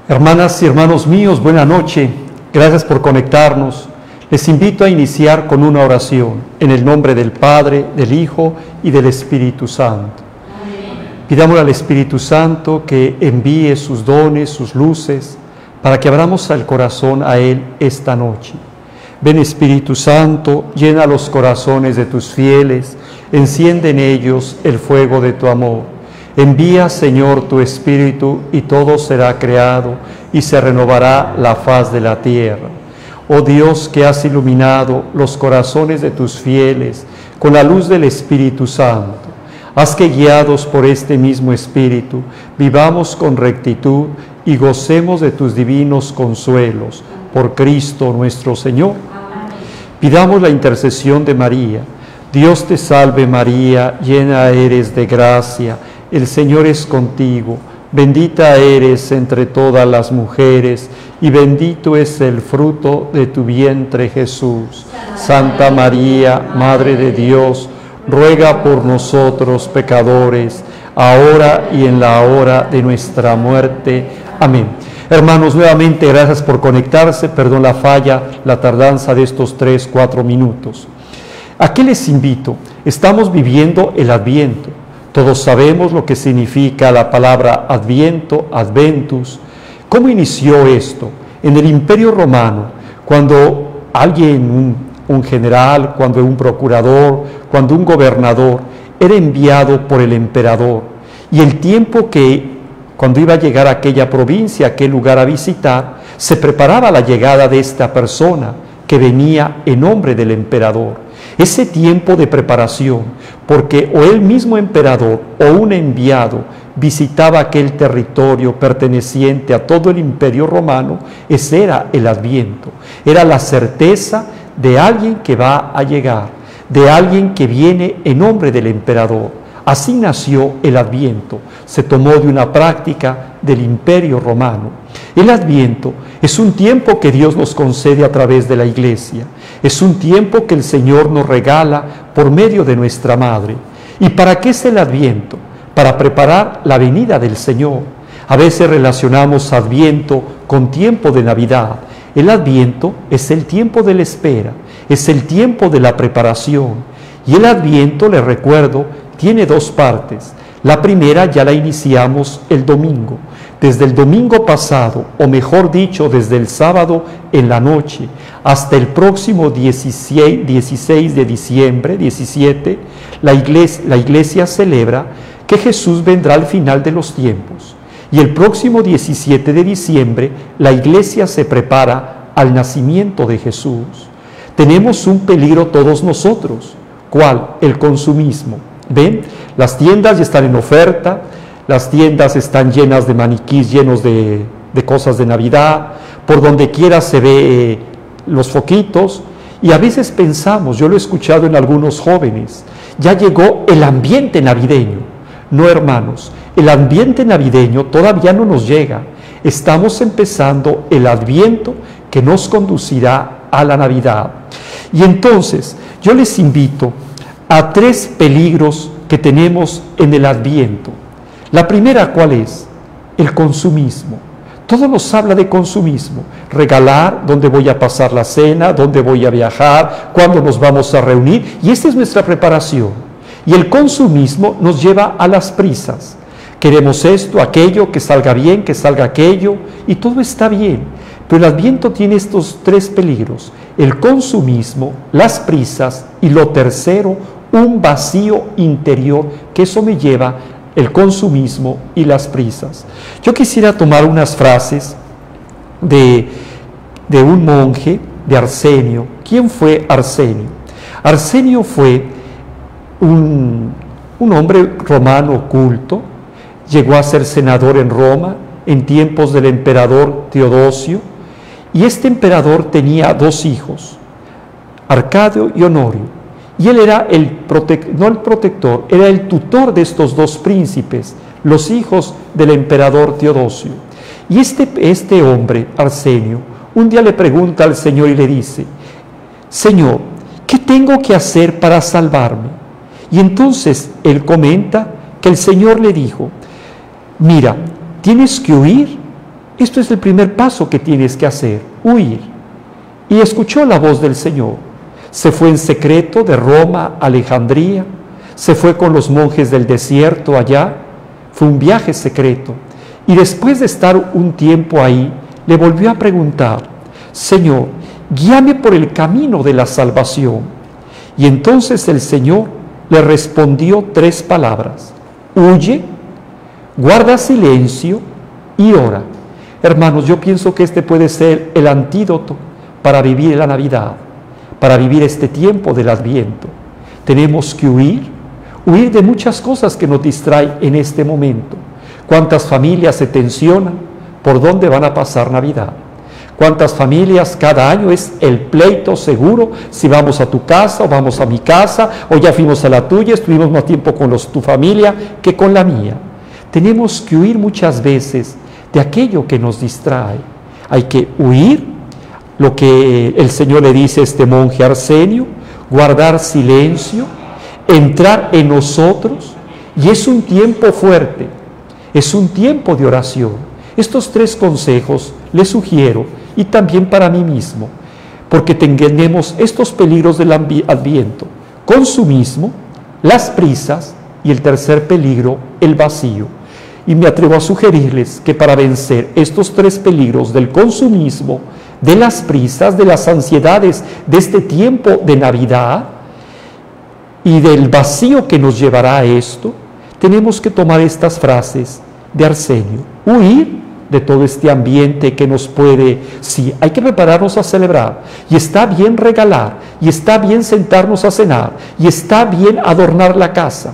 Hermanas y hermanos míos, buena noche. Gracias por conectarnos. Les invito a iniciar con una oración en el nombre del Padre, del Hijo y del Espíritu Santo. Amén. Pidamos al Espíritu Santo que envíe sus dones, sus luces, para que abramos el corazón a Él esta noche. Ven, Espíritu Santo, llena los corazones de tus fieles, enciende en ellos el fuego de tu amor. Envía, Señor, tu Espíritu y todo será creado y se renovará la faz de la tierra. Oh Dios, que has iluminado los corazones de tus fieles con la luz del Espíritu Santo, haz que guiados por este mismo Espíritu vivamos con rectitud y gocemos de tus divinos consuelos. Por Cristo nuestro Señor. Amén. Pidamos la intercesión de María. Dios te salve María, llena eres de gracia, el Señor es contigo, bendita eres entre todas las mujeres, y bendito es el fruto de tu vientre Jesús. Santa María, Madre de Dios, ruega por nosotros pecadores, ahora y en la hora de nuestra muerte. Amén. Hermanos, nuevamente gracias por conectarse, perdón la falla, la tardanza de estos 3-4 minutos. ¿A qué les invito? Estamos viviendo el Adviento. Todos sabemos lo que significa la palabra Adviento, Adventus. ¿Cómo inició esto? En el Imperio Romano, cuando alguien, un general, cuando un procurador, cuando un gobernador era enviado por el emperador, y el tiempo que cuando iba a llegar a aquella provincia, a aquel lugar a visitar, se preparaba la llegada de esta persona que venía en nombre del emperador. Ese tiempo de preparación, porque o el mismo emperador o un enviado visitaba aquel territorio perteneciente a todo el Imperio Romano, ese era el Adviento. Era la certeza de alguien que va a llegar, de alguien que viene en nombre del emperador. Así nació el Adviento, se tomó de una práctica del Imperio Romano. El Adviento es un tiempo que Dios nos concede a través de la Iglesia, es un tiempo que el Señor nos regala por medio de nuestra Madre. ¿Y para qué es el Adviento? Para preparar la venida del Señor. A veces relacionamos Adviento con tiempo de Navidad. El Adviento es el tiempo de la espera, es el tiempo de la preparación. Y el Adviento, les recuerdo, tiene dos partes. La primera ya la iniciamos el domingo. Desde el domingo pasado, o mejor dicho, desde el sábado en la noche, hasta el próximo 16 de diciembre, 17, la iglesia celebra que Jesús vendrá al final de los tiempos. Y el próximo 17 de diciembre, la iglesia se prepara al nacimiento de Jesús. Tenemos un peligro todos nosotros. ¿Cuál? El consumismo. ¿Ven? Las tiendas ya están en oferta, las tiendas están llenas de maniquís, llenos de cosas de Navidad, por donde quiera se ve los foquitos, y a veces pensamos, yo lo he escuchado en algunos jóvenes, ya llegó el ambiente navideño. No, hermanos, el ambiente navideño todavía no nos llega. Estamos empezando el Adviento que nos conducirá a la Navidad. Y entonces, yo les invito a 3 peligros que tenemos en el Adviento. La primera, ¿cuál es? El consumismo. Todo nos habla de consumismo. Regalar, dónde voy a pasar la cena, dónde voy a viajar, cuándo nos vamos a reunir. Y esta es nuestra preparación. Y el consumismo nos lleva a las prisas. Queremos esto, aquello, que salga bien, que salga aquello, y todo está bien. Pero el Adviento tiene estos 3 peligros: el consumismo, las prisas y lo tercero, un vacío interior, que eso me lleva el consumismo y las prisas. Yo quisiera tomar unas frases de un monje, de Arsenio. ¿Quién fue Arsenio? Arsenio fue un hombre romano culto, llegó a ser senador en Roma en tiempos del emperador Teodosio, y este emperador tenía 2 hijos, Arcadio y Honorio. Y él era no el protector, era el tutor de estos 2 príncipes, los hijos del emperador Teodosio. Y este hombre, Arsenio, un día le pregunta al Señor y le dice: Señor, ¿qué tengo que hacer para salvarme? Y entonces él comenta que el Señor le dijo: mira, tienes que huir Esto es el primer paso que tienes que hacer, huir. Y escuchó la voz del Señor. Se fue en secreto de Roma a Alejandría, se fue con los monjes del desierto allá, fue un viaje secreto. Y después de estar un tiempo ahí, le volvió a preguntar: Señor, guíame por el camino de la salvación. Y entonces el Señor le respondió 3 palabras: huye, guarda silencio y ora. Hermanos, yo pienso que este puede ser el antídoto para vivir la Navidad, para vivir este tiempo del Adviento. Tenemos que huir de muchas cosas que nos distraen en este momento. ¿Cuántas familias se tensionan por dónde van a pasar Navidad? ¿Cuántas familias cada año es el pleito seguro? Si vamos a tu casa o vamos a mi casa, o ya fuimos a la tuya, estuvimos más tiempo con tu familia que con la mía. Tenemos que huir muchas veces de aquello que nos distrae. Hay que huir, lo que el Señor le dice a este monje Arsenio, guardar silencio, entrar en nosotros, y es un tiempo fuerte, es un tiempo de oración. Estos 3 consejos les sugiero, y también para mí mismo, porque tenemos estos peligros del Adviento: consumismo, las prisas, y el tercer peligro, el vacío. Y me atrevo a sugerirles que para vencer estos 3 peligros del consumismo, de las prisas, de las ansiedades de este tiempo de Navidad y del vacío que nos llevará a esto, tenemos que tomar estas frases de Arsenio: huir de todo este ambiente que nos puede, sí, hay que prepararnos a celebrar, y está bien regalar, y está bien sentarnos a cenar, y está bien adornar la casa,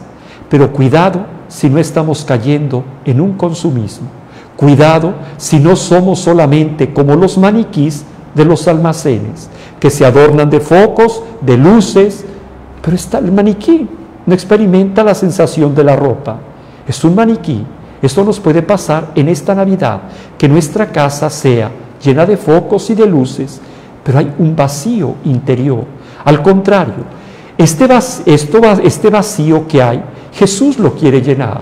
pero cuidado si no estamos cayendo en un consumismo. Cuidado si no somos solamente como los maniquís de los almacenes, que se adornan de focos, de luces, pero está el maniquí, no experimenta la sensación de la ropa, es un maniquí. Esto nos puede pasar en esta Navidad, que nuestra casa sea llena de focos y de luces, pero hay un vacío interior. Al contrario, este vacío que hay, Jesús lo quiere llenar.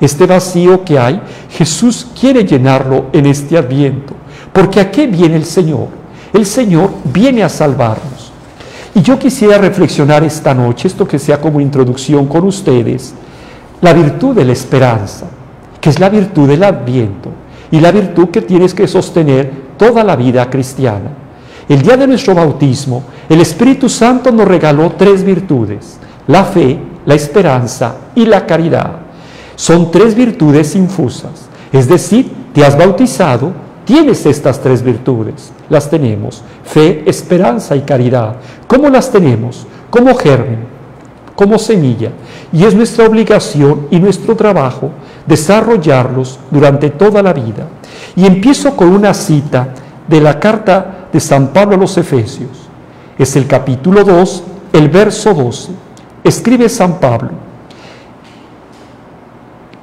Este vacío que hay, Jesús quiere llenarlo en este Adviento. Porque ¿a qué viene el Señor? El Señor viene a salvarnos. Y yo quisiera reflexionar esta noche, esto que sea como introducción con ustedes, la virtud de la esperanza, que es la virtud del Adviento, y la virtud que tienes que sostener toda la vida cristiana. El día de nuestro bautismo, el Espíritu Santo nos regaló 3 virtudes: la fe, la esperanza y la caridad. Son 3 virtudes infusas, es decir, te has bautizado, tienes estas 3 virtudes, las tenemos: fe, esperanza y caridad. ¿Cómo las tenemos? Como germen, como semilla, y es nuestra obligación y nuestro trabajo desarrollarlos durante toda la vida. Y empiezo con una cita de la carta de San Pablo a los Efesios. Es el capítulo 2, el verso 12. Escribe San Pablo: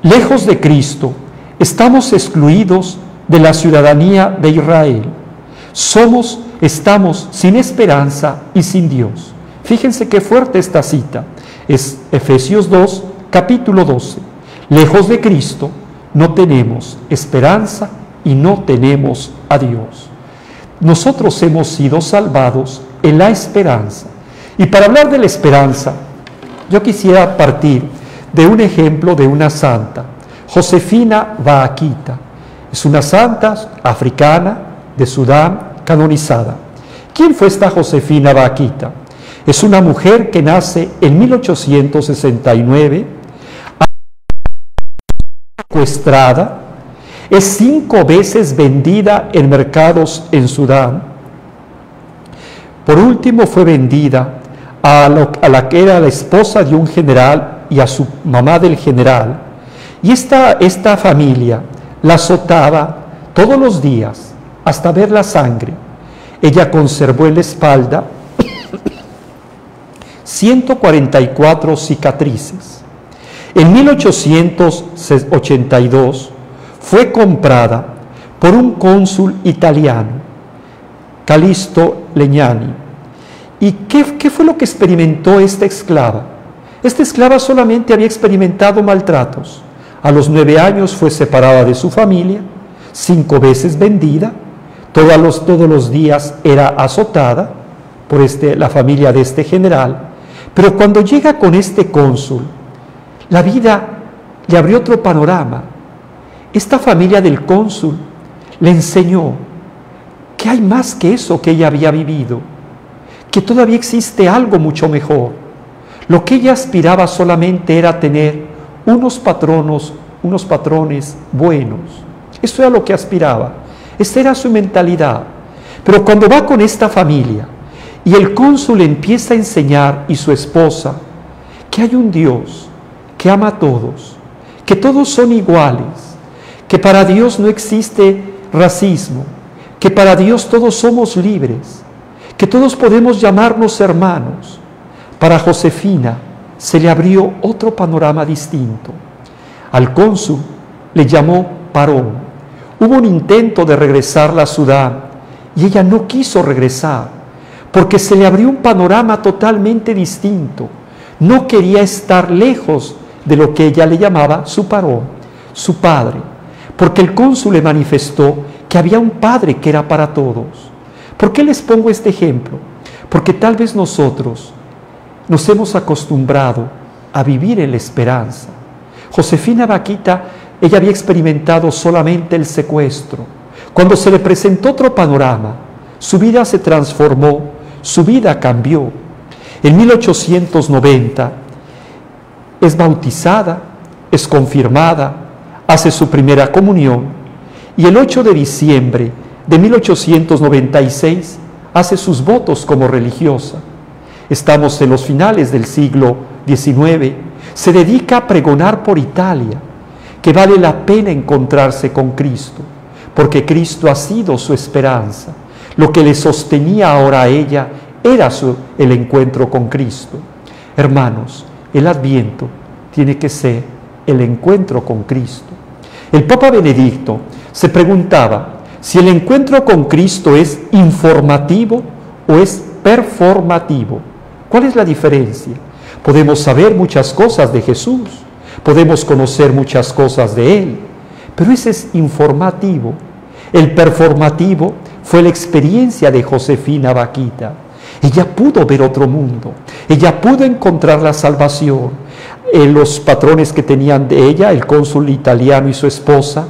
lejos de Cristo, estamos excluidos de la ciudadanía de Israel. Estamos sin esperanza y sin Dios. Fíjense qué fuerte esta cita. Es Efesios 2, capítulo 12. Lejos de Cristo no tenemos esperanza y no tenemos a Dios. Nosotros hemos sido salvados en la esperanza. Y para hablar de la esperanza, yo quisiera partir de un ejemplo de una santa, Josefina Baakita. Es una santa africana de Sudán, canonizada. ¿Quién fue esta Josefina Baakita? Es una mujer que nace en 1869, secuestrada, es 5 veces vendida en mercados en Sudán. Por último fue vendida a la que era la esposa de un general y a su mamá del general. Y esta familia la azotaba todos los días hasta ver la sangre. Ella conservó en la espalda 144 cicatrices. En 1882 fue comprada por un cónsul italiano, Calixto Legnani. ¿Y qué fue lo que experimentó esta esclava? Esta esclava solamente había experimentado maltratos. A los 9 años fue separada de su familia, 5 veces vendida, todos los días era azotada por la familia de este general, pero cuando llega con este cónsul, la vida le abrió otro panorama. Esta familia del cónsul le enseñó que hay más que eso que ella había vivido, que todavía existe algo mucho mejor. Lo que ella aspiraba solamente era tener unos patrones buenos. Eso era lo que aspiraba. Esa era su mentalidad. Pero cuando va con esta familia y el cónsul empieza a enseñar, y su esposa, que hay un Dios que ama a todos, que todos son iguales, que para Dios no existe racismo, que para Dios todos somos libres, que todos podemos llamarnos hermanos. Para Josefina se le abrió otro panorama distinto. Al cónsul le llamó parón. Hubo un intento de regresarla a Sudán y ella no quiso regresar porque se le abrió un panorama totalmente distinto. No quería estar lejos de lo que ella le llamaba su parón, su padre, porque el cónsul le manifestó que había un padre que era para todos. ¿Por qué les pongo este ejemplo? Porque tal vez nosotros nos hemos acostumbrado a vivir en la esperanza. Josefina Baquita, ella había experimentado solamente el secuestro. Cuando se le presentó otro panorama, su vida se transformó, su vida cambió. En 1890 es bautizada, es confirmada, hace su primera comunión y el 8 de diciembre de 1896 hace sus votos como religiosa. Estamos en los finales del siglo XIX. Se dedica a pregonar por Italia que vale la pena encontrarse con Cristo, porque Cristo ha sido su esperanza. Lo que le sostenía ahora a ella era el encuentro con Cristo. Hermanos, el Adviento tiene que ser el encuentro con Cristo. El Papa Benedicto se preguntaba si el encuentro con Cristo es informativo o es performativo. ¿Cuál es la diferencia? Podemos saber muchas cosas de Jesús, podemos conocer muchas cosas de Él, pero ese es informativo. El performativo fue la experiencia de Josefina Baquita. Ella pudo ver otro mundo, ella pudo encontrar la salvación. Los patrones que tenían de ella, el cónsul italiano y su esposa,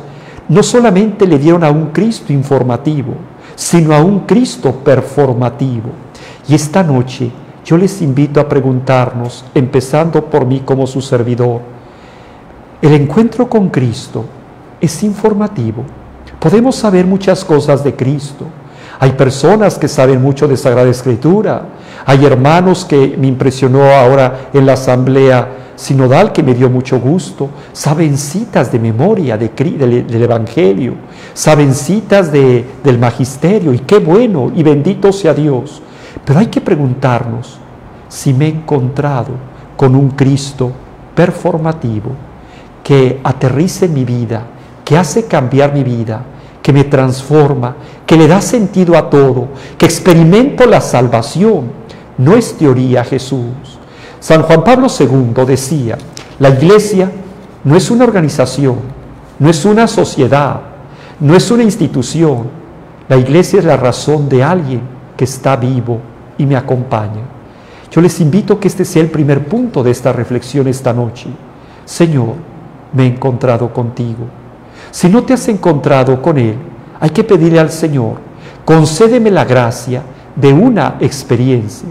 no solamente le dieron a un Cristo informativo, sino a un Cristo performativo. Y esta noche yo les invito a preguntarnos, empezando por mí como su servidor, ¿el encuentro con Cristo es informativo? Podemos saber muchas cosas de Cristo. Hay personas que saben mucho de Sagrada Escritura. Hay hermanos que me impresionó ahora en la asamblea sinodal, que me dio mucho gusto. Saben citas de memoria del Evangelio, saben citas del Magisterio, y qué bueno y bendito sea Dios. Pero hay que preguntarnos si me he encontrado con un Cristo performativo que aterriza en mi vida, que hace cambiar mi vida, que me transforma, que le da sentido a todo, que experimento la salvación. No es teoría, Jesús. San Juan Pablo II decía, la Iglesia no es una organización, no es una sociedad, no es una institución. La Iglesia es la razón de alguien que está vivo y me acompaña. Yo les invito a que este sea el primer punto de esta reflexión esta noche. Señor, me he encontrado contigo. Si no te has encontrado con Él, hay que pedirle al Señor, concédeme la gracia de una experiencia.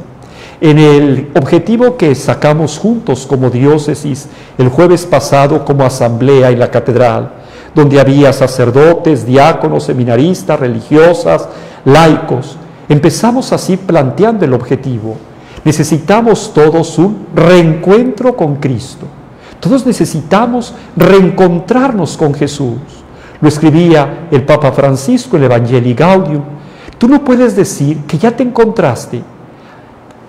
En el objetivo que sacamos juntos como diócesis el jueves pasado como asamblea en la catedral, donde había sacerdotes, diáconos, seminaristas, religiosas, laicos, empezamos así planteando el objetivo. Necesitamos todos un reencuentro con Cristo. Todos necesitamos reencontrarnos con Jesús. Lo escribía el Papa Francisco en el Evangelii Gaudium. Tú no puedes decir que ya te encontraste.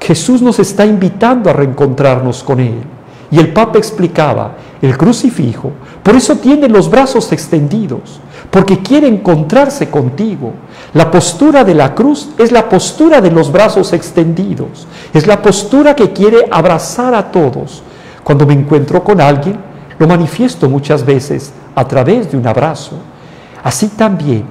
Jesús nos está invitando a reencontrarnos con Él. Y el Papa explicaba, el crucifijo, por eso tiene los brazos extendidos, porque quiere encontrarse contigo. La postura de la cruz es la postura de los brazos extendidos, es la postura que quiere abrazar a todos. Cuando me encuentro con alguien, lo manifiesto muchas veces a través de un abrazo. Así también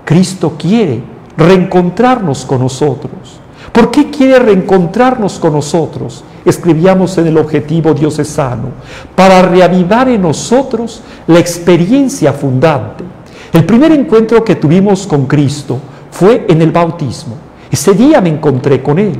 Cristo quiere reencontrarnos con nosotros. ¿Por qué quiere reencontrarnos con nosotros? Escribíamos en el objetivo diocesano, para reavivar en nosotros la experiencia fundante. El primer encuentro que tuvimos con Cristo fue en el bautismo. Ese día me encontré con Él.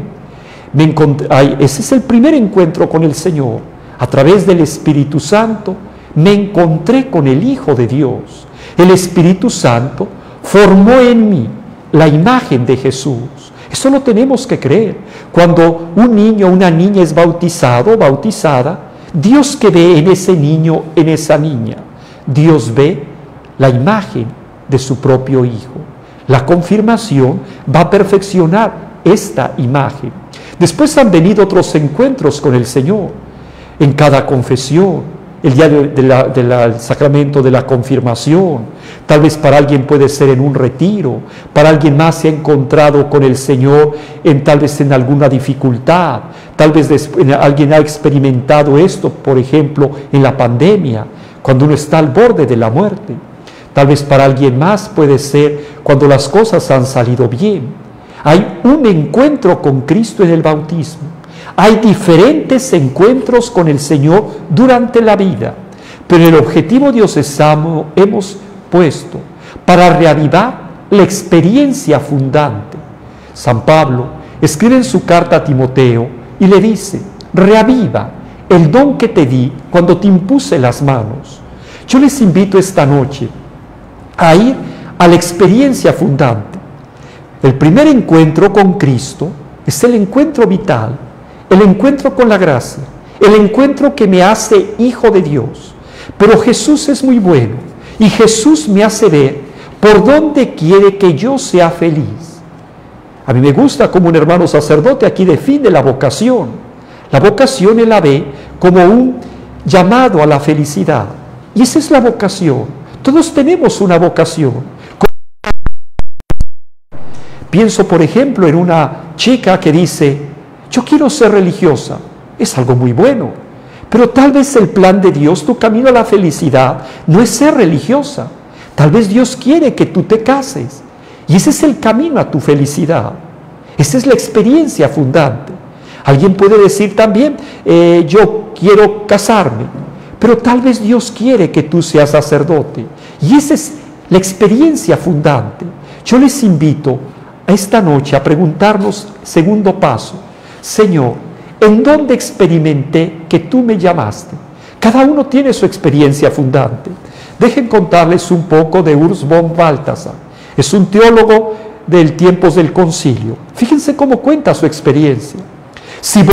Ese es el primer encuentro con el Señor. A través del Espíritu Santo me encontré con el Hijo de Dios. El Espíritu Santo formó en mí la imagen de Jesús. Eso lo tenemos que creer. Cuando un niño o una niña es bautizado o bautizada, Dios que ve en ese niño, en esa niña, Dios ve la imagen de su propio Hijo. La confirmación va a perfeccionar esta imagen. Después han venido otros encuentros con el Señor. En cada confesión, el día del sacramento de la confirmación, tal vez para alguien puede ser en un retiro, para alguien más se ha encontrado con el Señor tal vez en alguna dificultad, tal vez alguien ha experimentado esto, por ejemplo, en la pandemia, cuando uno está al borde de la muerte. Tal vez para alguien más puede ser cuando las cosas han salido bien. Hay un encuentro con Cristo en el bautismo. Hay diferentes encuentros con el Señor durante la vida, pero el objetivo diocesano hemos puesto para reavivar la experiencia fundante. San Pablo escribe en su carta a Timoteo y le dice: reaviva el don que te di cuando te impuse las manos. Yo les invito esta noche a ir a la experiencia fundante. El primer encuentro con Cristo es el encuentro vital, el encuentro con la gracia, el encuentro que me hace hijo de Dios. Pero Jesús es muy bueno y Jesús me hace ver por dónde quiere que yo sea feliz. A mí me gusta como un hermano sacerdote aquí define la vocación. La vocación él la ve como un llamado a la felicidad. Y esa es la vocación. Todos tenemos una vocación. Pienso, por ejemplo, en una chica que dice: yo quiero ser religiosa. Es algo muy bueno, pero tal vez el plan de Dios, tu camino a la felicidad, no es ser religiosa. Tal vez Dios quiere que tú te cases, y ese es el camino a tu felicidad. Esa es la experiencia fundante. Alguien puede decir también: yo quiero casarme, pero tal vez Dios quiere que tú seas sacerdote, y esa es la experiencia fundante. Yo les invito esta noche a preguntarnos, segundo paso: Señor, ¿en dónde experimenté que tú me llamaste? Cada uno tiene su experiencia fundante. Dejen contarles un poco de Urs von Balthasar. Es un teólogo del tiempos del concilio. Fíjense cómo cuenta su experiencia. Si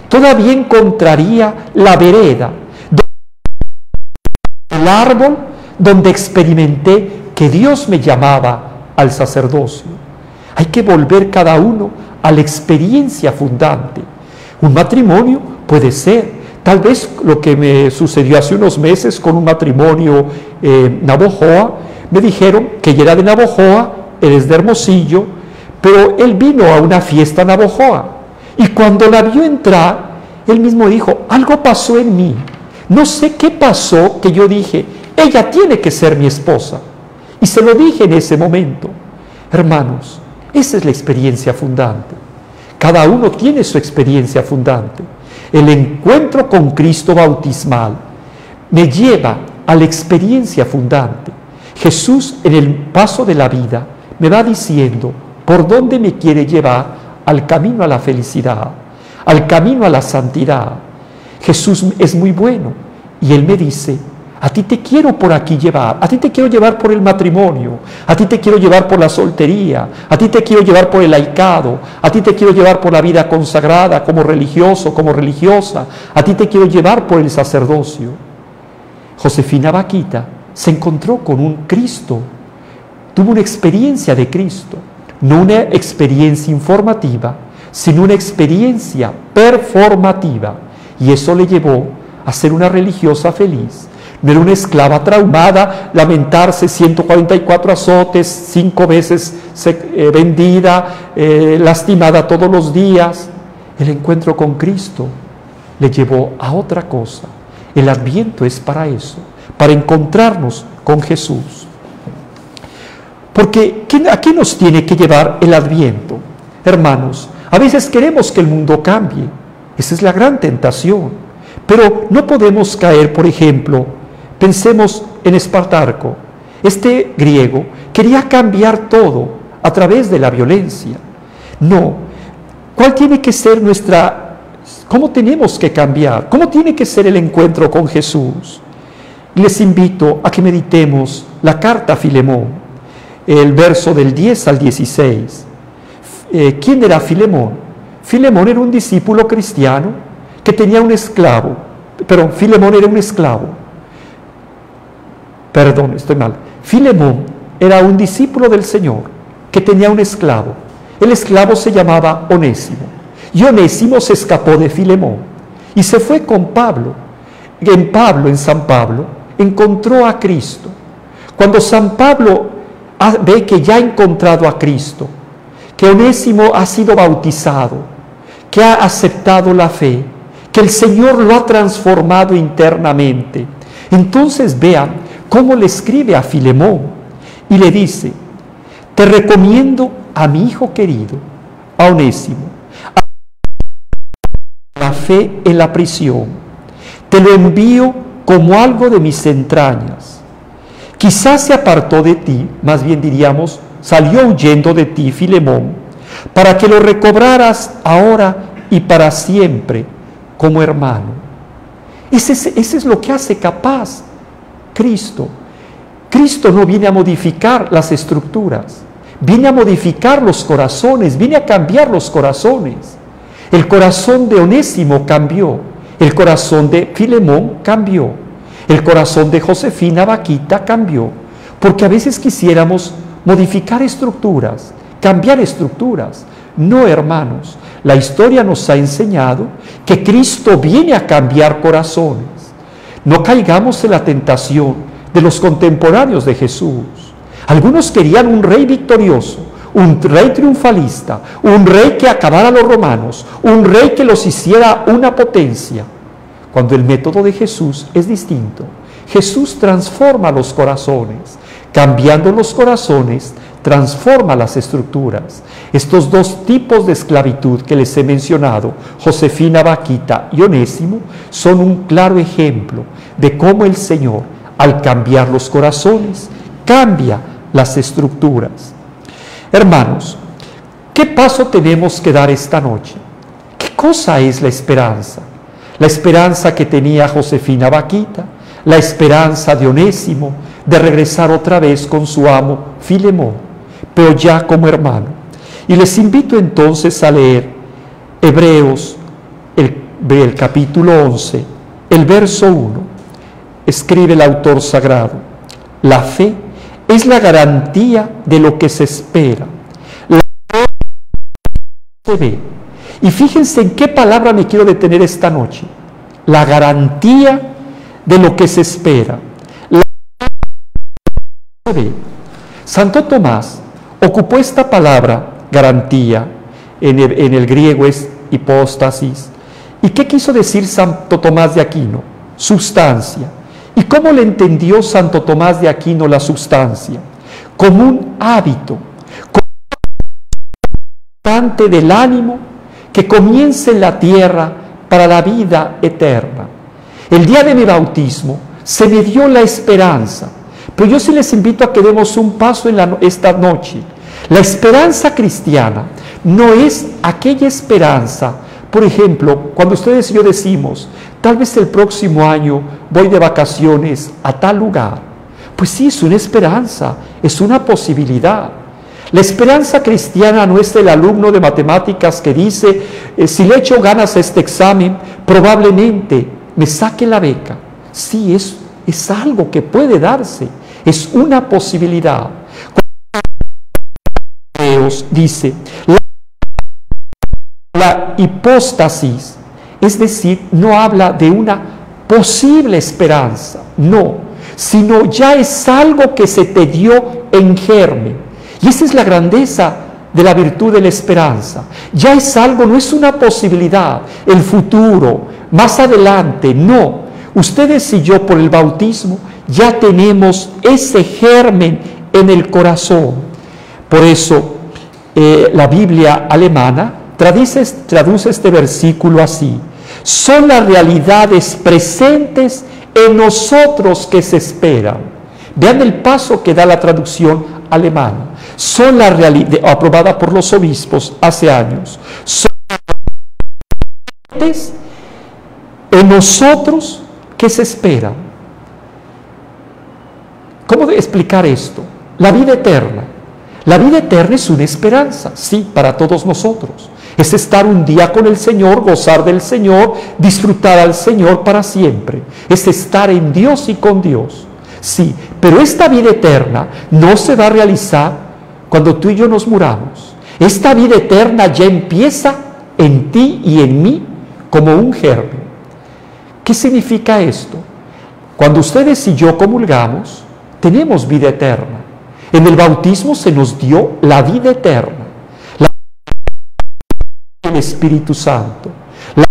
todavía encontraría la vereda, el árbol donde experimenté que Dios me llamaba al sacerdocio. Hay que volver cada uno a la experiencia fundante. Un matrimonio puede ser, tal vez lo que me sucedió hace unos meses con un matrimonio en Navojoa. Me dijeron que ella era de Navojoa, él es de Hermosillo, pero él vino a una fiesta en Navojoa. Y cuando la vio entrar, él mismo dijo: algo pasó en mí. No sé qué pasó, que yo dije: ella tiene que ser mi esposa. Y se lo dije en ese momento. Hermanos, esa es la experiencia fundante. Cada uno tiene su experiencia fundante. El encuentro con Cristo bautismal me lleva a la experiencia fundante. Jesús, en el paso de la vida, me va diciendo por dónde me quiere llevar al camino a la felicidad, al camino a la santidad. Jesús es muy bueno y Él me dice: a ti te quiero por aquí llevar, a ti te quiero llevar por el matrimonio, a ti te quiero llevar por la soltería, a ti te quiero llevar por el laicado, a ti te quiero llevar por la vida consagrada como religioso, como religiosa, a ti te quiero llevar por el sacerdocio. Josefina Vaquita se encontró con un Cristo, tuvo una experiencia de Cristo, no una experiencia informativa, sino una experiencia performativa, y eso le llevó a ser una religiosa feliz. No era una esclava traumada, lamentarse, 144 azotes, 5 veces vendida, lastimada todos los días. El encuentro con Cristo le llevó a otra cosa. El Adviento es para eso, para encontrarnos con Jesús. Porque ¿a qué nos tiene que llevar el Adviento? Hermanos, a veces queremos que el mundo cambie. Esa es la gran tentación. Pero no podemos caer, por ejemplo, pensemos en Espartaco. Este griego quería cambiar todo a través de la violencia. No. ¿Cuál tiene que ser cómo tenemos que cambiar? ¿Cómo tiene que ser el encuentro con Jesús? Les invito a que meditemos la carta a Filemón, el verso del 10 al 16. ¿Quién era Filemón? Filemón era un discípulo cristiano que tenía un esclavo. Perdón, Filemón era un esclavo. Perdón, estoy mal. Filemón era un discípulo del Señor que tenía un esclavo. El esclavo se llamaba Onésimo. Y Onésimo se escapó de Filemón y se fue con Pablo. En San Pablo, encontró a Cristo. Cuando San Pablo ve que ya ha encontrado a Cristo, que Onésimo ha sido bautizado, que ha aceptado la fe, que el Señor lo ha transformado internamente, entonces vean cómo le escribe a Filemón y le dice: te recomiendo a mi hijo querido, a Onésimo, a la fe en la prisión. Te lo envío como algo de mis entrañas. Quizás se apartó de ti, más bien diríamos, salió huyendo de ti, Filemón, para que lo recobraras ahora y para siempre como hermano. Ese es lo que hace capaz Cristo. Cristo no viene a modificar las estructuras, viene a modificar los corazones, viene a cambiar los corazones. El corazón de Onésimo cambió, el corazón de Filemón cambió, el corazón de Josefina Vaquita cambió, porque a veces quisiéramos modificar estructuras, cambiar estructuras. No, hermanos, la historia nos ha enseñado que Cristo viene a cambiar corazones. No caigamos en la tentación de los contemporáneos de Jesús. Algunos querían un rey victorioso, un rey triunfalista, un rey que acabara a los romanos, un rey que los hiciera una potencia, cuando el método de Jesús es distinto. Jesús transforma los corazones. Cambiando los corazones, transforma las estructuras. Estos dos tipos de esclavitud que les he mencionado, Josefina Vaquita y Onésimo, son un claro ejemplo de cómo el Señor, al cambiar los corazones, cambia las estructuras. Hermanos, ¿qué paso tenemos que dar esta noche? ¿Qué cosa es la esperanza? La esperanza que tenía Josefina Vaquita, la esperanza de Onésimo de regresar otra vez con su amo Filemón, pero ya como hermano. Y les invito entonces a leer Hebreos, el capítulo 11, el verso 1. Escribe el autor sagrado: la fe es la garantía de lo que se espera, la fe se ve. Y fíjense en qué palabra me quiero detener esta noche: la garantía de lo que se espera. Santo Tomás ocupó esta palabra garantía, en el griego es hipóstasis. ¿Y qué quiso decir Santo Tomás de Aquino? Sustancia. ¿Y cómo le entendió Santo Tomás de Aquino la sustancia? Como un hábito, como un constante del ánimo que comienza en la tierra para la vida eterna. El día de mi bautismo se me dio la esperanza. Pero yo sí les invito a que demos un paso esta noche. La esperanza cristiana no es aquella esperanza, por ejemplo, cuando ustedes y yo decimos, tal vez el próximo año voy de vacaciones a tal lugar. Pues sí, es una esperanza, es una posibilidad. La esperanza cristiana no es el alumno de matemáticas que dice, si le echo ganas a este examen, probablemente me saque la beca. Sí, es algo que puede darse. Es una posibilidad. Dios dice, la hipóstasis, es decir, no habla de una posible esperanza, no, sino ya es algo que se te dio en germen. Y esa es la grandeza de la virtud de la esperanza. Ya es algo, no es una posibilidad, el futuro, más adelante, no. Ustedes y yo por el bautismo ya tenemos ese germen en el corazón. Por eso la Biblia alemana traduce este versículo así: son las realidades presentes en nosotros que se esperan. Vean el paso que da la traducción alemana. Son las realidades, aprobada por los obispos hace años, son las realidades en nosotros que se esperan. ¿Cómo explicar esto? La vida eterna. La vida eterna es una esperanza, sí, para todos nosotros. Es estar un día con el Señor, gozar del Señor, disfrutar al Señor para siempre. Es estar en Dios y con Dios. Sí, pero esta vida eterna no se va a realizar cuando tú y yo nos muramos. Esta vida eterna ya empieza en ti y en mí como un germen. ¿Qué significa esto? Cuando ustedes y yo comulgamos, tenemos vida eterna. En el bautismo se nos dio la vida eterna, la del Espíritu Santo, la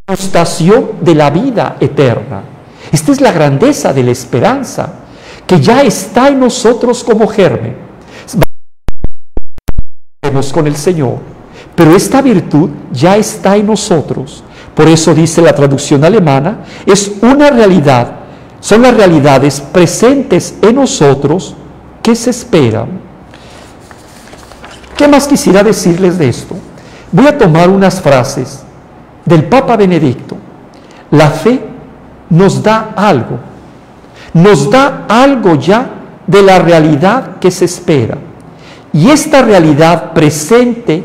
manifestación de la vida eterna. Esta es la grandeza de la esperanza, que ya está en nosotros como germen. Vamos con el Señor, pero esta virtud ya está en nosotros. Por eso dice la traducción alemana, es una realidad. Son las realidades presentes en nosotros que se esperan. ¿Qué más quisiera decirles de esto? Voy a tomar unas frases del Papa Benedicto. La fe nos da algo ya de la realidad que se espera. Y esta realidad presente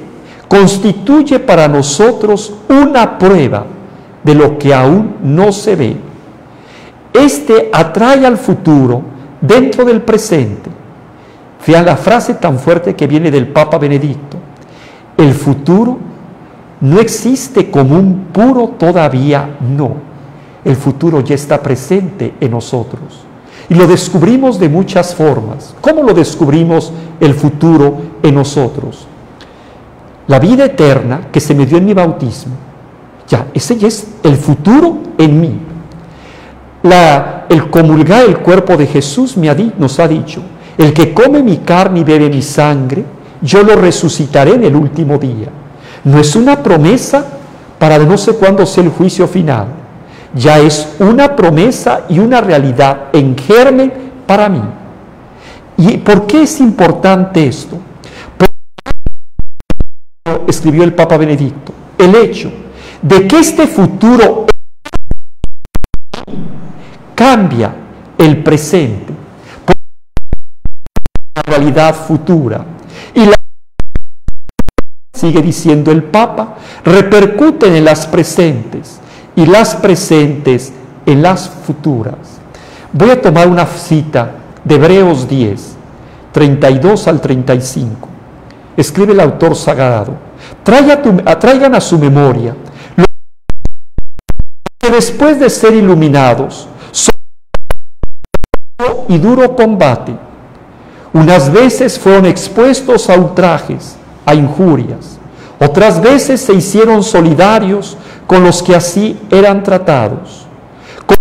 constituye para nosotros una prueba de lo que aún no se ve. Este atrae al futuro dentro del presente. Fíjate la frase tan fuerte que viene del Papa Benedicto. El futuro no existe como un puro todavía no. El futuro ya está presente en nosotros. Y lo descubrimos de muchas formas. ¿Cómo lo descubrimos el futuro en nosotros? La vida eterna que se me dio en mi bautismo. Ese ya es el futuro en mí. El comulgar el cuerpo de Jesús nos ha dicho: el que come mi carne y bebe mi sangre, yo lo resucitaré en el último día. No es una promesa para no sé cuándo sea el juicio final. Ya es una promesa y una realidad en germen para mí. ¿Y por qué es importante esto? Porque escribió el Papa Benedicto, el hecho de que este futuro cambia el presente por la realidad futura, y la, sigue diciendo el Papa, repercuten en las presentes y las presentes en las futuras. Voy a tomar una cita de Hebreos 10, 32 al 35. Escribe el autor sagrado: traigan a su memoria lo que después de ser iluminados y duro combate, unas veces fueron expuestos a ultrajes, a injurias, otras veces se hicieron solidarios con los que así eran tratados, con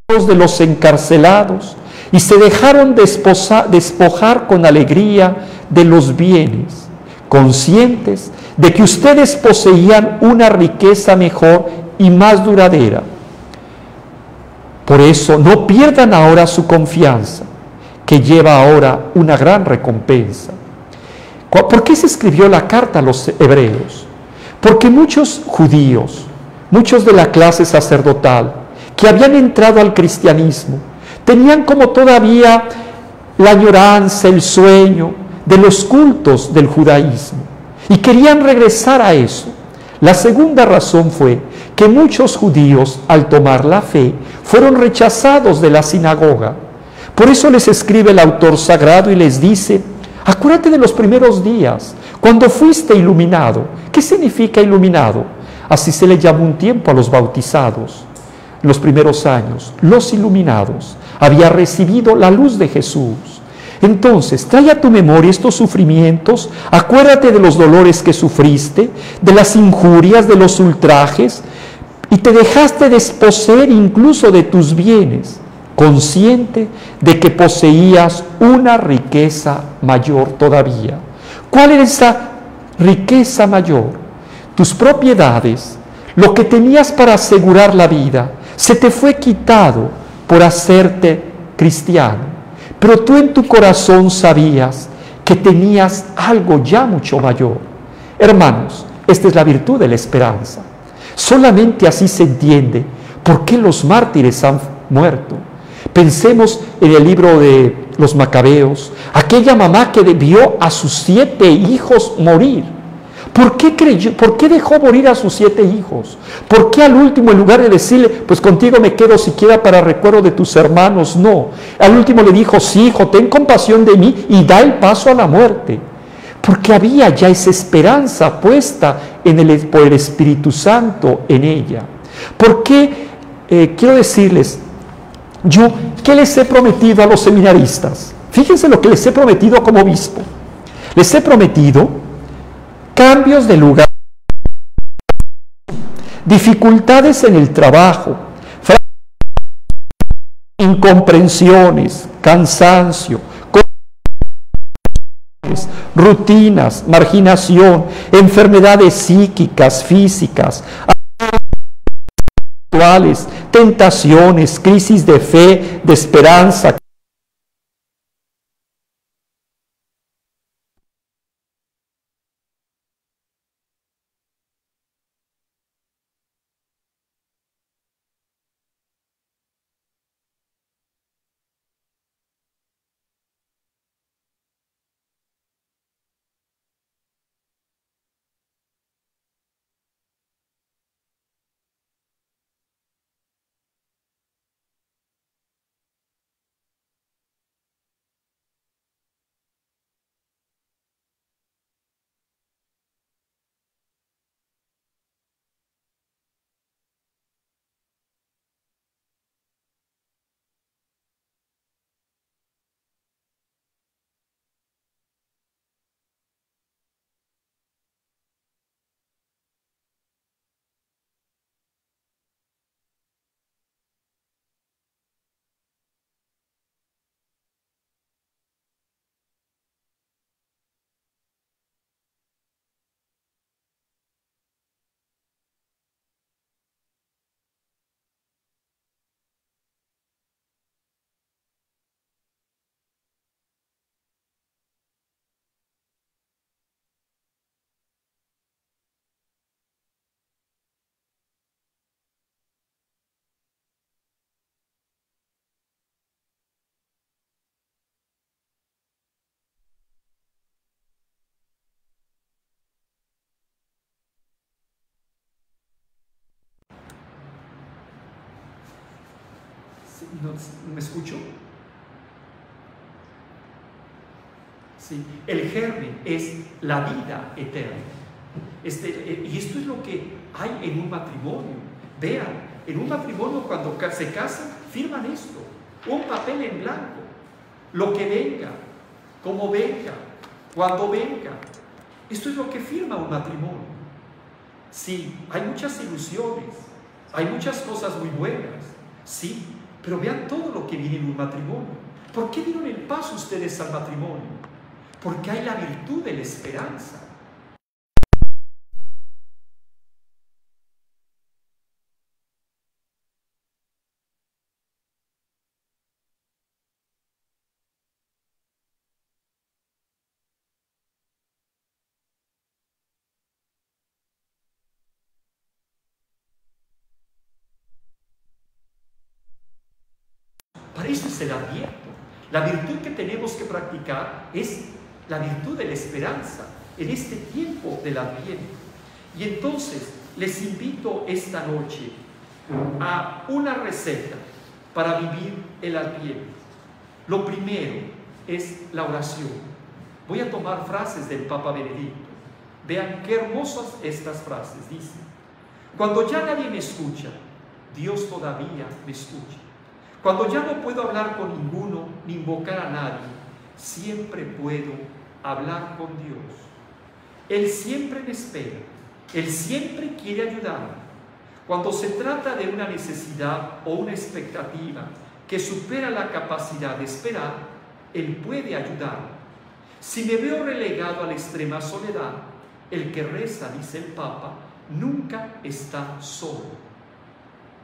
los de los encarcelados, y se dejaron despojar con alegría de los bienes, conscientes de que ustedes poseían una riqueza mejor y más duradera. Por eso no pierdan ahora su confianza, que lleva ahora una gran recompensa. ¿Por qué se escribió la carta a los hebreos? Porque muchos judíos, muchos de la clase sacerdotal, que habían entrado al cristianismo, tenían como todavía la añoranza, el sueño de los cultos del judaísmo, y querían regresar a eso. La segunda razón fue que muchos judíos, al tomar la fe, fueron rechazados de la sinagoga. Por eso les escribe el autor sagrado y les dice: acuérdate de los primeros días, cuando fuiste iluminado. ¿Qué significa iluminado? Así se le llamó un tiempo a los bautizados. Los primeros años, los iluminados, había recibido la luz de Jesús. Entonces, trae a tu memoria estos sufrimientos, acuérdate de los dolores que sufriste, de las injurias, de los ultrajes, y te dejaste desposeer incluso de tus bienes, consciente de que poseías una riqueza mayor todavía. ¿Cuál era esa riqueza mayor? Tus propiedades, lo que tenías para asegurar la vida, se te fue quitado por hacerte cristiano. Pero tú en tu corazón sabías que tenías algo ya mucho mayor. Hermanos, esta es la virtud de la esperanza. Solamente así se entiende por qué los mártires han muerto. Pensemos en el libro de los Macabeos, aquella mamá que vio a sus 7 hijos morir. ¿Por qué dejó morir a sus 7 hijos? ¿Por qué al último, en lugar de decirle, pues contigo me quedo siquiera para recuerdo de tus hermanos? No. Al último le dijo, sí, hijo, ten compasión de mí y da el paso a la muerte. Porque había ya esa esperanza puesta por el Espíritu Santo en ella. ¿Por qué? Quiero decirles, ¿qué les he prometido a los seminaristas? Fíjense lo que les he prometido como obispo. Les he prometido cambios de lugar, dificultades en el trabajo, incomprensiones, cansancio, rutinas, marginación, enfermedades psíquicas, físicas, actuales, tentaciones, crisis de fe, de esperanza. ¿No me escucho? Sí. El germen es la vida eterna. Y esto es lo que hay en un matrimonio. Vean, en un matrimonio cuando se casan, firman esto, un papel en blanco. Lo que venga, como venga, cuando venga. Esto es lo que firma un matrimonio. Sí, hay muchas ilusiones, hay muchas cosas muy buenas, sí, pero vean todo lo que viene en un matrimonio. ¿Por qué dieron el paso ustedes al matrimonio? Porque hay la virtud de la esperanza. Para eso es el Adviento. La virtud que tenemos que practicar es la virtud de la esperanza en este tiempo del Adviento. Y entonces les invito esta noche a una receta para vivir el Adviento. Lo primero es la oración. Voy a tomar frases del Papa Benedicto. Vean qué hermosas estas frases. Dice: cuando ya nadie me escucha, Dios todavía me escucha. Cuando ya no puedo hablar con ninguno ni invocar a nadie, siempre puedo hablar con Dios. Él siempre me espera, Él siempre quiere ayudarme. Cuando se trata de una necesidad o una expectativa que supera la capacidad de esperar, Él puede ayudar. Si me veo relegado a la extrema soledad, el que reza, dice el Papa, nunca está solo.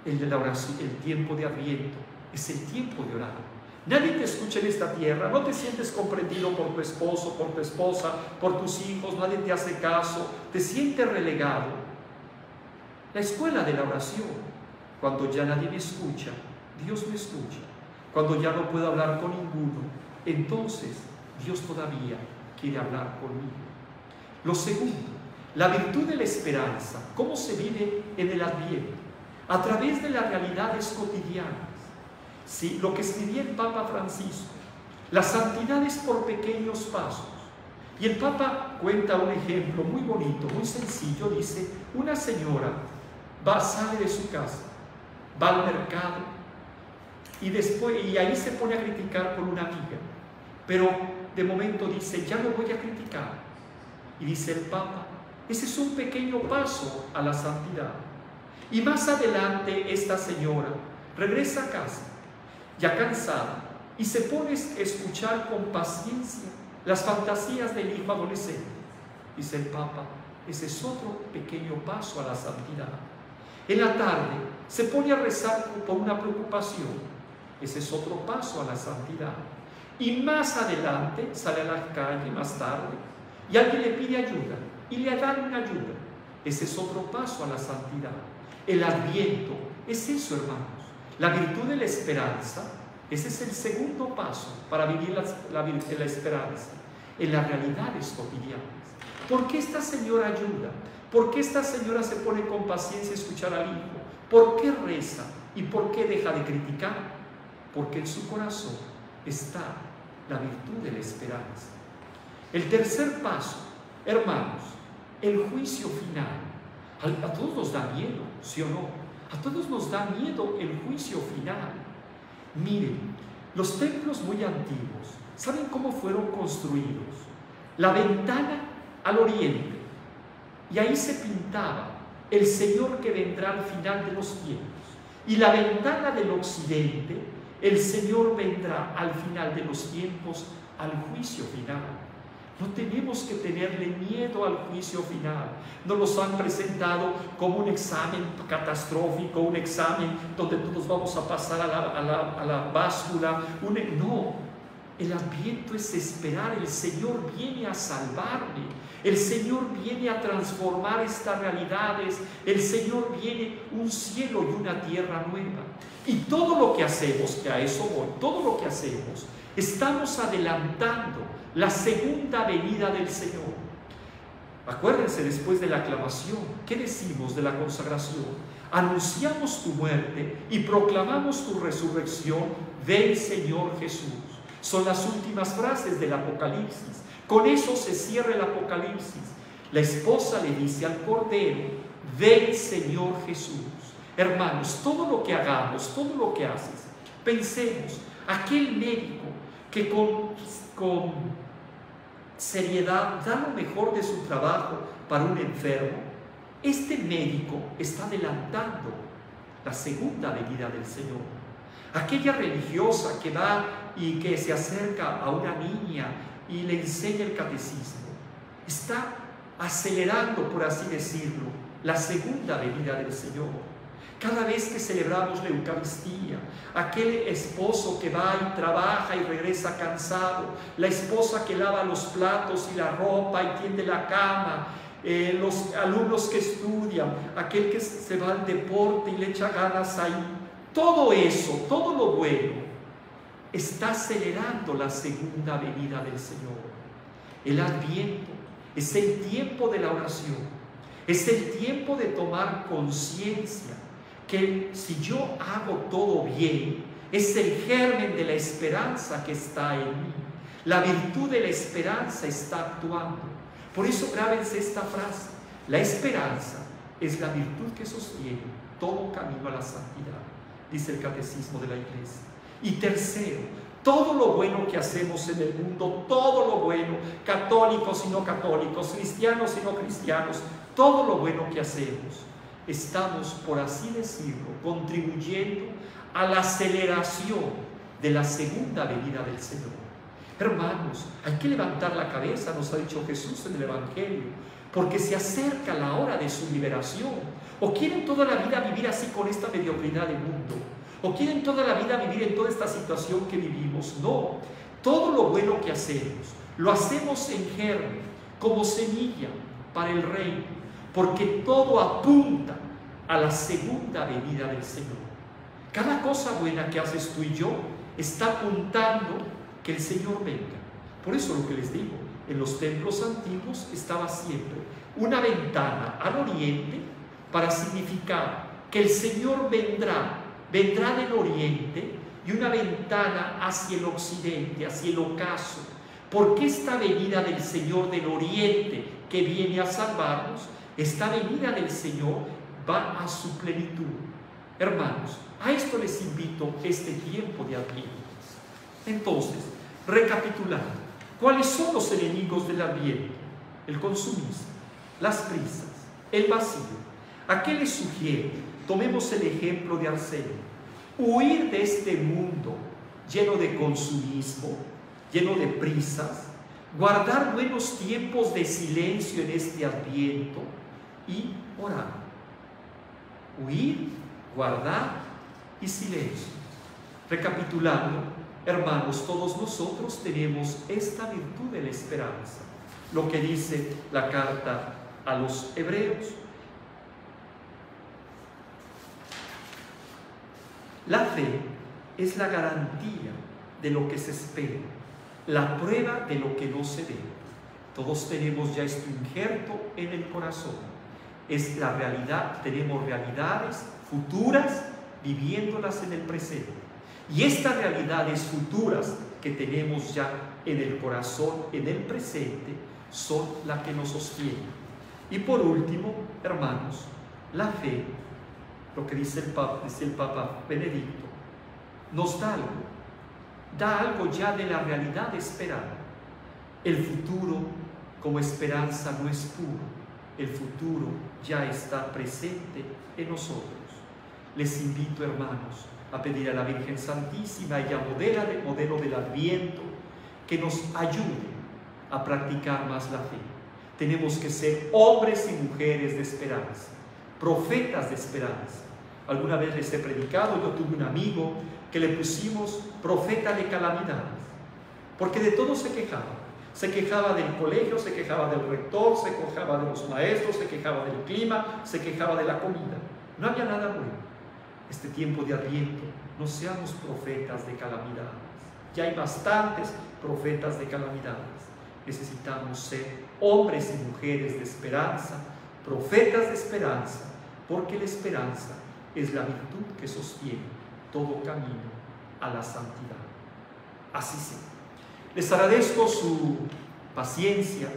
El de la oración, el tiempo de Adviento, es el tiempo de orar. Nadie te escucha en esta tierra, no te sientes comprendido por tu esposo, por tu esposa, por tus hijos, nadie te hace caso, te sientes relegado. La escuela de la oración, cuando ya nadie me escucha, Dios me escucha. Cuando ya no puedo hablar con ninguno, entonces Dios todavía quiere hablar conmigo. Lo segundo, la virtud de la esperanza. ¿Cómo se vive en el Adviento? A través de las realidades cotidianas. Sí, lo que escribía el Papa Francisco, la santidad es por pequeños pasos. Y el Papa cuenta un ejemplo muy bonito, muy sencillo. Dice, una señora sale de su casa, va al mercado y ahí se pone a criticar con una amiga. Pero de momento dice, ya no voy a criticar. Y dice el Papa, ese es un pequeño paso a la santidad. Y más adelante esta señora regresa a casa, ya cansada, y se pone a escuchar con paciencia las fantasías del hijo adolescente. Dice el Papa, ese es otro pequeño paso a la santidad. En la tarde se pone a rezar por una preocupación. Ese es otro paso a la santidad. Y más adelante sale a la calle más tarde y alguien le pide ayuda y le dan una ayuda. Ese es otro paso a la santidad. El Adviento es eso, hermanos. La virtud de la esperanza, ese es el segundo paso para vivir la esperanza en las realidades cotidianas. ¿Por qué esta señora ayuda? ¿Por qué esta señora se pone con paciencia a escuchar al hijo? ¿Por qué reza? ¿Y por qué deja de criticar? Porque en su corazón está la virtud de la esperanza. El tercer paso, hermanos, el juicio final. A todos nos da miedo, ¿sí o no? A todos nos da miedo el juicio final. Miren, los templos muy antiguos, ¿saben cómo fueron construidos? La ventana al oriente, y ahí se pintaba el Señor que vendrá al final de los tiempos. Y la ventana del occidente, el Señor vendrá al final de los tiempos, al juicio final. No tenemos que tenerle miedo al juicio final. Nos los han presentado como un examen catastrófico, un examen donde todos vamos a pasar a la báscula. No, el Adviento es esperar. El Señor viene a salvarme. El Señor viene a transformar estas realidades. El Señor viene un cielo y una tierra nueva. Y todo lo que hacemos, que a eso voy, todo lo que hacemos, estamos adelantando la segunda venida del Señor. Acuérdense, después de la aclamación, ¿qué decimos de la consagración? Anunciamos tu muerte y proclamamos tu resurrección. Ven, Señor Jesús. Son las últimas frases del Apocalipsis. Con eso se cierra el Apocalipsis. La esposa le dice al Cordero, ven, Señor Jesús. Hermanos, todo lo que hagamos, todo lo que haces, pensemos, aquel médico que con seriedad da lo mejor de su trabajo para un enfermo, este médico está adelantando la segunda venida del Señor. Aquella religiosa que va y que se acerca a una niña y le enseña el catecismo, está acelerando, por así decirlo, la segunda venida del Señor. Cada vez que celebramos la Eucaristía, aquel esposo que va y trabaja y regresa cansado, la esposa que lava los platos y la ropa y tiende la cama, los alumnos que estudian, aquel que se va al deporte y le echa ganas ahí, todo eso, todo lo bueno, está acelerando la segunda venida del Señor. El Adviento es el tiempo de la oración, es el tiempo de tomar conciencia que si yo hago todo bien, es el germen de la esperanza que está en mí. La virtud de la esperanza está actuando. Por eso grábense esta frase: la esperanza es la virtud que sostiene todo camino a la santidad, dice el Catecismo de la Iglesia. Y tercero, todo lo bueno que hacemos en el mundo, todo lo bueno, católicos y no católicos, cristianos y no cristianos, todo lo bueno que hacemos, estamos, por así decirlo, contribuyendo a la aceleración de la segunda venida del Señor. Hermanos, hay que levantar la cabeza, nos ha dicho Jesús en el Evangelio, porque se acerca la hora de su liberación. ¿O quieren toda la vida vivir así con esta mediocridad de mundo? ¿O quieren toda la vida vivir en toda esta situación que vivimos? No, todo lo bueno que hacemos, lo hacemos en germen, como semilla para el reino, porque todo apunta a la segunda venida del Señor. Cada cosa buena que haces tú y yo está apuntando que el Señor venga. Por eso lo que les digo, en los templos antiguos estaba siempre una ventana al oriente para significar que el Señor vendrá del oriente, y una ventana hacia el occidente, hacia el ocaso, porque esta venida del Señor del oriente que viene a salvarnos, esta venida del Señor va a su plenitud. Hermanos, a esto les invito este tiempo de Adviento. Entonces, recapitulando, ¿cuáles son los enemigos del Adviento? El consumismo, las prisas, el vacío. ¿A qué les sugiero? Tomemos el ejemplo de Arsenio. Huir de este mundo lleno de consumismo, lleno de prisas, guardar buenos tiempos de silencio en este Adviento y orar. Huir, guardar y silencio. Recapitulando, hermanos, todos nosotros tenemos esta virtud de la esperanza, lo que dice la carta a los Hebreos. La fe es la garantía de lo que se espera, la prueba de lo que no se ve. Todos tenemos ya esto injerto en el corazón. Es la realidad, tenemos realidades futuras viviéndolas en el presente. Y estas realidades futuras que tenemos ya en el corazón, en el presente, son las que nos sostienen. Y por último, hermanos, la fe, lo que dice el Papa Benedicto, nos da algo ya de la realidad esperada. El futuro como esperanza no es puro, el futuro ya está presente en nosotros. Les invito, hermanos, a pedir a la Virgen Santísima, ella modelo del Adviento, que nos ayude a practicar más la fe. Tenemos que ser hombres y mujeres de esperanza, profetas de esperanza. Alguna vez les he predicado, yo tuve un amigo que le pusimos profeta de calamidades, porque de todo se quejaba. Se quejaba del colegio, se quejaba del rector, se quejaba de los maestros, se quejaba del clima, se quejaba de la comida. No había nada bueno. Este tiempo de Adviento, no seamos profetas de calamidades. Ya hay bastantes profetas de calamidades. Necesitamos ser hombres y mujeres de esperanza, profetas de esperanza, porque la esperanza es la virtud que sostiene todo camino a la santidad. Así sea. Les agradezco su paciencia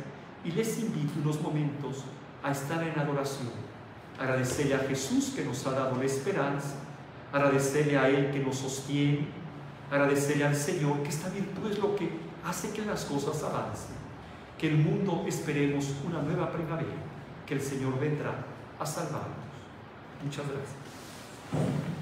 y les invito unos momentos a estar en adoración. Agradecerle a Jesús que nos ha dado la esperanza, agradecerle a Él que nos sostiene, agradecerle al Señor que esta virtud es lo que hace que las cosas avancen, que el mundo esperemos una nueva primavera, que el Señor vendrá a salvarnos. Muchas gracias.